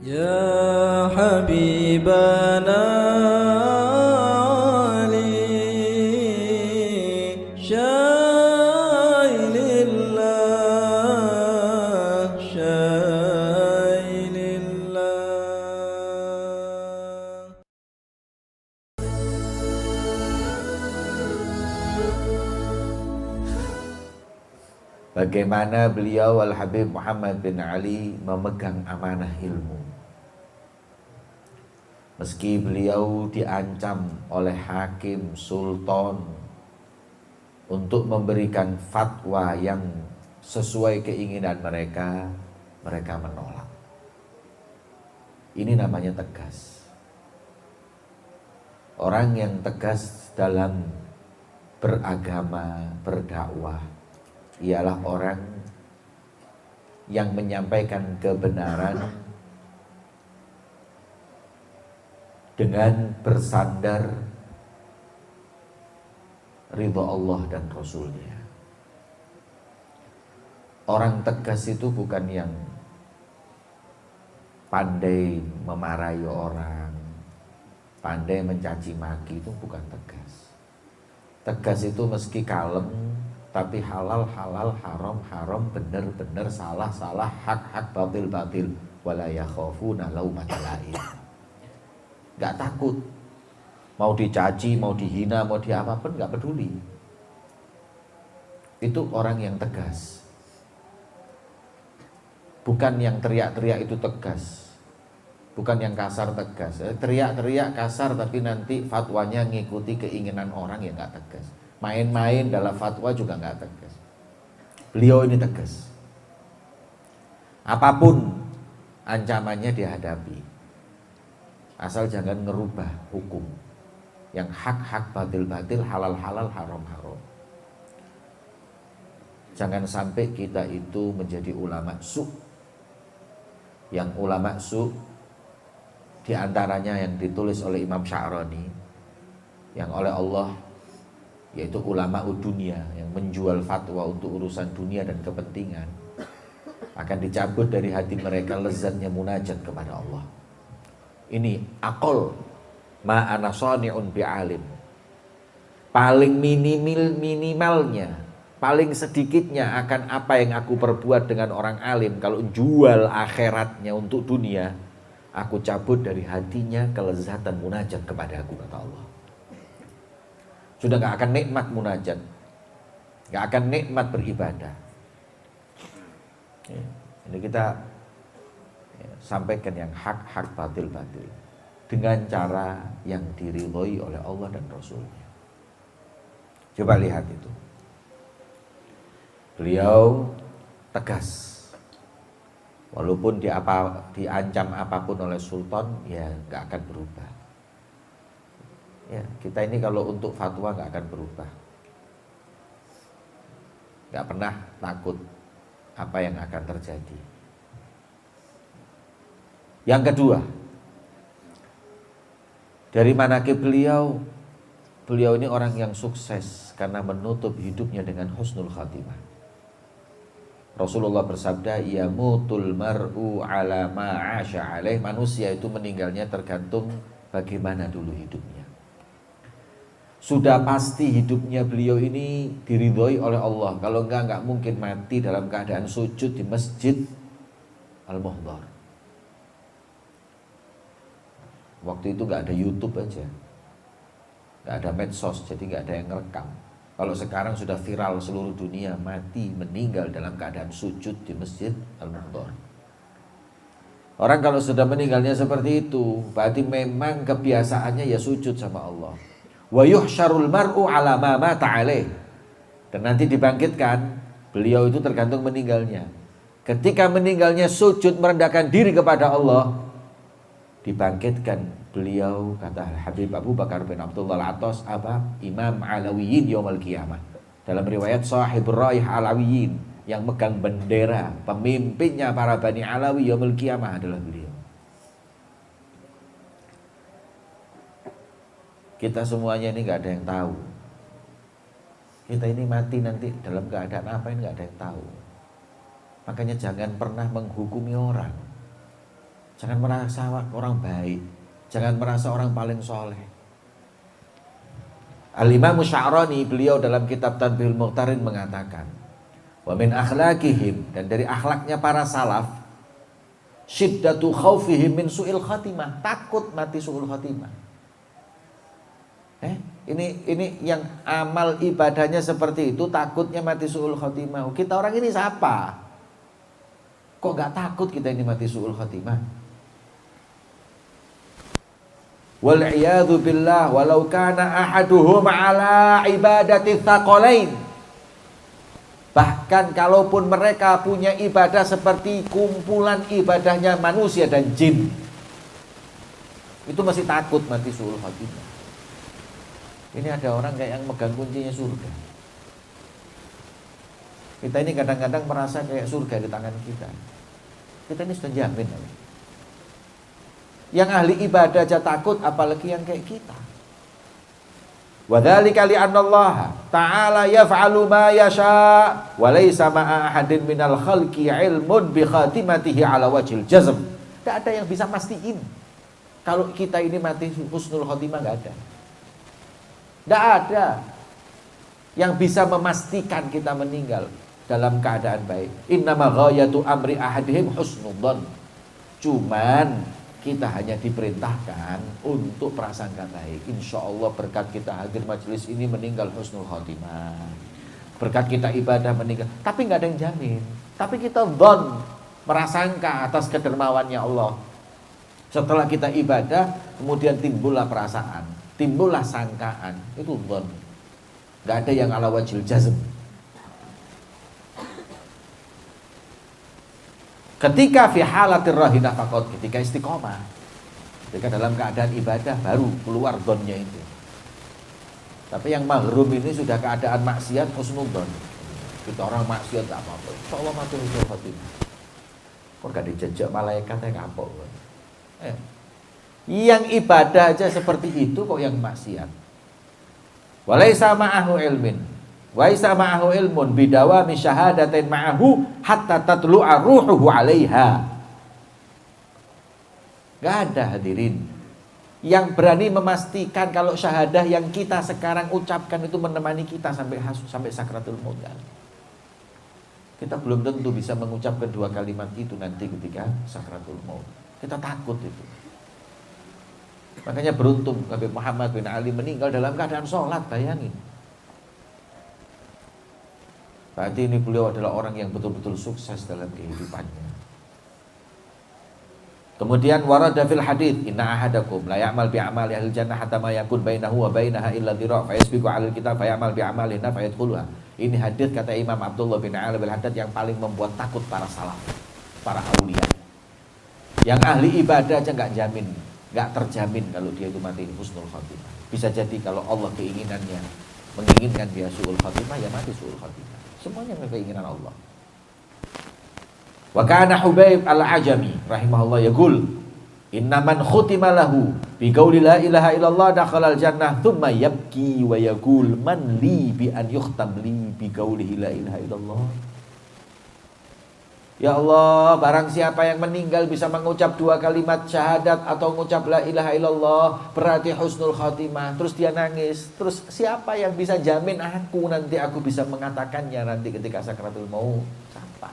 يا حبيبنا علي شايل الله شايل الله. Bagaimana beliau Al-Habib Muhammad bin Ali memegang amanah ilmu. Meski beliau diancam oleh hakim, sultan untuk memberikan fatwa yang sesuai keinginan mereka, mereka menolak. Ini namanya tegas. Orang yang tegas dalam beragama, berdakwah, ialah orang yang menyampaikan kebenaran dengan bersandar ridha Allah dan Rasulnya. Orang tegas itu bukan yang pandai memarahi orang, pandai mencaci maki, itu bukan tegas. Tegas itu meski kalem, tapi halal halal, haram haram, benar benar, salah salah, hak hak, batil batil. Wala yakhafuna laumata laim. Gak takut, mau dicaci, mau dihina, mau diapapun gak peduli. Itu orang yang tegas. Bukan yang teriak-teriak itu tegas, bukan yang kasar tegas. Teriak-teriak kasar tapi nanti fatwanya ngikuti keinginan orang, ya gak tegas. Main-main dalam fatwa juga gak tegas. Beliau ini tegas. Apapun ancamannya dihadapi, asal jangan ngerubah hukum yang hak-hak, batil-batil, halal-halal, haram-haram. Jangan sampai kita itu menjadi ulama su'. Yang ulama su' diantaranya yang ditulis oleh Imam Sya'rani, yang oleh Allah, yaitu ulama dunia yang menjual fatwa untuk urusan dunia dan kepentingan, akan dicabut dari hati mereka lezatnya munajat kepada Allah. Ini akol ma'ana sani'un bi'alim. Paling minimalnya, paling sedikitnya akan apa yang aku perbuat dengan orang alim. Kalau jual akhiratnya untuk dunia, aku cabut dari hatinya kelezatan munajat kepada aku, kata Allah. Sudah gak akan nikmat munajat, gak akan nikmat beribadah. Ini kita sampaikan yang hak-hak, batil-batil dengan cara yang diridhoi oleh Allah dan Rasulnya. Coba lihat itu. Beliau tegas. Walaupun diancam apapun oleh sultan, ya gak akan berubah. Ya, kita ini kalau untuk fatwa gak akan berubah. Gak pernah takut apa yang akan terjadi. Yang kedua, dari manaqib beliau ini orang yang sukses karena menutup hidupnya dengan husnul khatimah. Rasulullah bersabda, yamutul mar'u ala ma'asha alaih. Manusia itu meninggalnya tergantung bagaimana dulu hidupnya. Sudah pasti hidupnya beliau ini diridhoi oleh Allah. Kalau enggak mungkin mati dalam keadaan sujud di Masjid Al-Muhdhar. Waktu itu gak ada YouTube aja, gak ada medsos, jadi gak ada yang ngerekam. Kalau sekarang sudah viral seluruh dunia, mati, meninggal dalam keadaan sujud di Masjid Al-Muhdhar. Orang kalau sudah meninggalnya seperti itu, berarti memang kebiasaannya ya sujud sama Allah. Wa yuhsyarul mar'u ala ma mata alaih. Dan nanti dibangkitkan, beliau itu tergantung meninggalnya. Ketika meninggalnya sujud merendahkan diri kepada Allah, dibangkitkan beliau, kata Habib Abu Bakar bin Abdullah Al-Attas, Imam Alawiyin yaumul qiyamah. Dalam riwayat Sahibur Raih Alawiyin, yang megang bendera, pemimpinnya para Bani Alawi yaumul qiyamah adalah beliau. Kita semuanya ini gak ada yang tahu. Kita ini mati nanti dalam keadaan apa ini gak ada yang tahu. Makanya jangan pernah menghukumi orang. Jangan merasa orang baik, jangan merasa orang paling soleh. Al-Imam Sya'rani, beliau dalam kitab Tanbihul Muqtarin mengatakan, wa min akhlaqihim, dan dari akhlaknya para salaf, syiddatu khaufihim min su'il khatimah, takut mati su'ul khatimah. Ini yang amal ibadahnya seperti itu, takutnya mati su'ul khatimah. Kita orang ini siapa? Kok gak takut kita ini mati su'ul khatimah? Wal'iyadhu billah, walau kana ahaduhum ala ibadati thaqalain. Bahkan kalaupun mereka punya ibadah seperti kumpulan ibadahnya manusia dan jin, itu masih takut mati su'ul khatimah. Ini ada orang kayak yang megang kuncinya surga. Kita ini kadang-kadang merasa kayak surga di tangan kita. Kita ini sudah jamin. Yang ahli ibadah aja takut, apalagi yang kayak kita. Wa dzalika li anna Allah ta'ala yaf'alu ma yasha wa laysa ma'a ahadin minal khalqi ilmun bi khatimatihi ala wajhil jazm. Tidak ada yang bisa mastiin kalau kita ini mati husnul khotimah, enggak ada. Tidak ada yang bisa memastikan kita meninggal dalam keadaan baik. Innama ghayatu amri ahadihim husnudzon. Cuman kita hanya diperintahkan untuk prasangka baik. Insya Allah berkat kita hadir majelis ini meninggal husnul khotimah, berkat kita ibadah meninggal. Tapi nggak ada yang jamin. Tapi kita dhon, merasangka atas kedermawannya Allah. Setelah kita ibadah, kemudian timbullah perasaan, timbullah sangkaan. Itu dhon. Nggak ada yang ala wajhil jazm. Ketika fi halatir rahinah faqat, ketika istiqomah, ketika dalam keadaan ibadah baru keluar dhonnya itu. Tapi yang mahrum ini sudah keadaan maksiat husnudzon. Kita orang maksiat tak apa-apa, insyaallah mati husnul khotimah. Kok gak dijejak malaikat yang kapok. Yang ibadah aja seperti itu kok yang maksiat. Walaisa ma'ahu ilmin, waisa ma'ahu ilmun bidawami syahadatain ma'ahu hatta tatlu'a ruhuhu 'alaiha. Gak ada hadirin yang berani memastikan kalau syahadah yang kita sekarang ucapkan itu menemani kita sampai sakratul maut. Kita belum tentu bisa mengucapkan dua kalimat itu nanti ketika sakratul maut. Kita takut itu. Makanya beruntung Nabi Muhammad bin Ali meninggal dalam keadaan sholat, bayangin. Berarti ini beliau adalah orang yang betul-betul sukses dalam kehidupannya. Kemudian warada fil hadits, inna ahadakum la ya'mal bi amali ahli jannah hatta ma yakun bainahu wa bainaha illa dhira' fa yasbiqu 'alal kitab fa ya'mal bi amalina fa yadkhuluha. Ini hadis kata Imam Abdullah bin Ali bin Haddad yang paling membuat takut para salaf, para aulia. Yang ahli ibadah aja enggak jamin, enggak terjamin kalau dia itu mati husnul khotimah. Bisa jadi kalau Allah keinginannya menginginkan dia su'ul khotimah, ya mati su'ul khotimah. Semuanya keinginan Allah. Wa kana Hubaib al-Ajami rahimahullah yaqul, inna man khutima lahu bi qauli la ilaha illallah dakhala al-jannah thumma yabki wa yaqul man li bi an yukhtam li bi qaulihi la ilaha illallah. Ya Allah, barang siapa yang meninggal bisa mengucap dua kalimat syahadat atau mengucap la ilaha illallah, berarti husnul khatimah. Terus dia nangis. Terus siapa yang bisa jamin aku bisa mengatakannya nanti ketika sakratul maut? Siapa?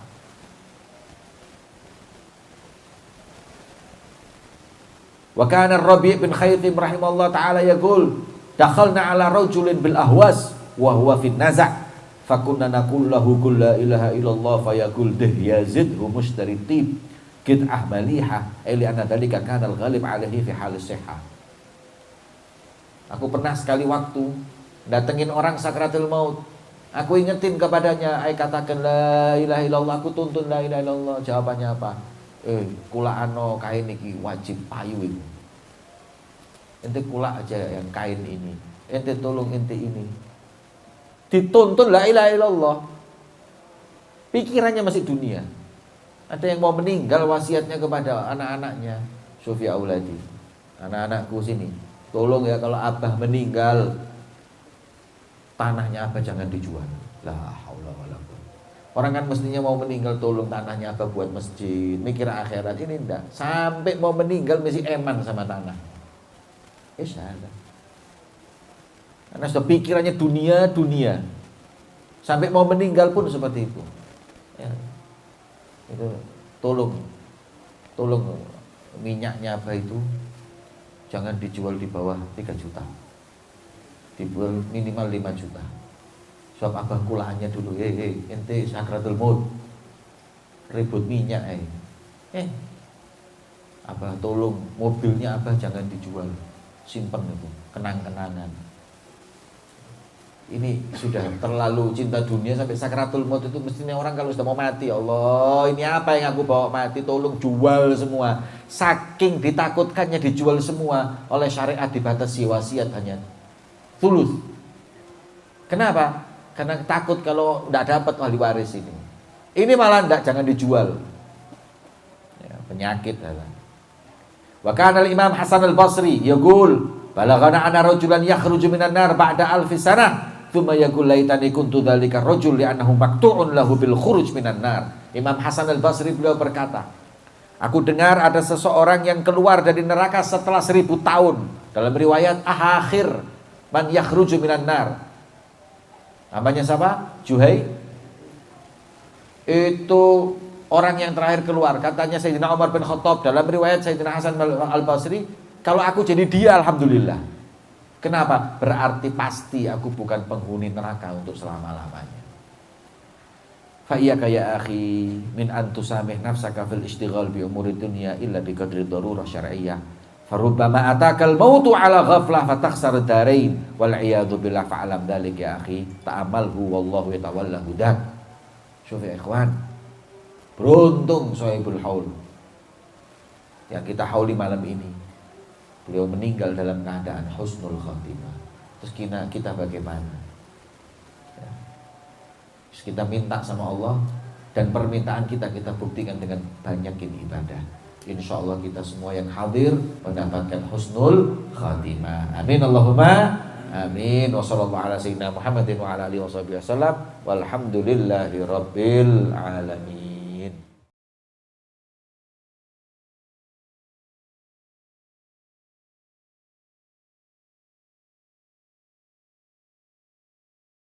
Wa kana Rabi' bin Khaythim rahimahullah ta'ala yaqul, dakhalna ala rajulin bil ahwas wa huwa fin naza' fakunna naqul lahu qul la ilaha illallah fayaqul dah yazidhu mushtari tib qit'ah malihah li anna dalika kana al-ghalib alaihi fi halis sihah. Aku pernah sekali waktu datengin orang sakratul maut. Aku ingetin kepadanya, ai katakan la ilaha illallah, aku tuntun la ilaha illallah. Jawabannya apa? Kula ano kain iki wajib payu itu. Ente kula aja yang kain ini. Ente tolong ente ini. Dituntun la ilaha illallah. Pikirannya masih dunia. Ada yang mau meninggal wasiatnya kepada anak-anaknya. Sofia Auladi, anak-anakku sini, tolong ya kalau abah meninggal, tanahnya abah jangan dijual. La haula wala quwwata. Orang kan mestinya mau meninggal tolong tanahnya apa buat masjid, mikir akhirat. Ini enggak. Sampai mau meninggal masih eman sama tanah. Salah. Karena sudah pikirannya dunia. Sampai mau meninggal pun seperti itu. Ya. Itu tolong minyaknya apa itu jangan dijual di bawah 3 juta. Dijual minimal 5 juta. Sebab abah kulahannya dulu, ente sakratul maut, ribut minyak, abah tolong mobilnya abah jangan dijual, simpen itu, kenang-kenangan. Ini sudah terlalu cinta dunia sampai sakratul maut itu mestinya orang kalau sudah mau mati, Allah ini apa yang aku bawa mati, tolong jual semua. Saking ditakutkannya dijual semua, oleh syariat dibatasi wasiat hanya tulus. Kenapa? Karena takut kalau tidak dapat ahli waris ini. Ini malah tidak, jangan dijual. Ya, penyakit. Wa kana al-Imam Hasan al-Basri yaqul balaghana ana rajulan yakhruju minan nar ba'da alfi sanah thumma yaqul laitani kuntu dzalika rajul li'annahu maqtu'un lahu bil khuruj minan nar. Imam Hasan al-Basri beliau berkata, aku dengar ada seseorang yang keluar dari neraka setelah 1000 tahun. Dalam riwayat akhir man yakhruju minan nar. Namanya siapa? Juhai. Itu orang yang terakhir keluar. Katanya Sayyidina Umar bin Khattab dalam riwayat Sayyidina Hasan al-Basri, kalau aku jadi dia alhamdulillah. Kenapa? Berarti pasti aku bukan penghuni neraka untuk selama-lamanya. Fa iyyaka ya akhi min an tusamih nafsaka fil ishtighal bi umuri dunya illa bi qadri darurah syar'iyyah. Farubbama atakal mautu ala ghaflah fatakhsar darain wal iyadu billah fa'alam dzalik ya akhi ta'amalhu wallahu yatawalla hudak. Syuf ya ikhwan, beruntung Sohibul Haul yang kita hauli malam ini, beliau meninggal dalam keadaan husnul khatimah. Terus kita bagaimana? Ya. Terus kita minta sama Allah, dan permintaan kita buktikan dengan banyakin ibadah. Insya Allah kita semua yang hadir mendapatkan husnul khatimah. Amin Allahumma amin. Wa sallallahu ala sayyidina Muhammadin wa ala alihi wa sahbihi wasallam. Walhamdulillahi rabbil alamin.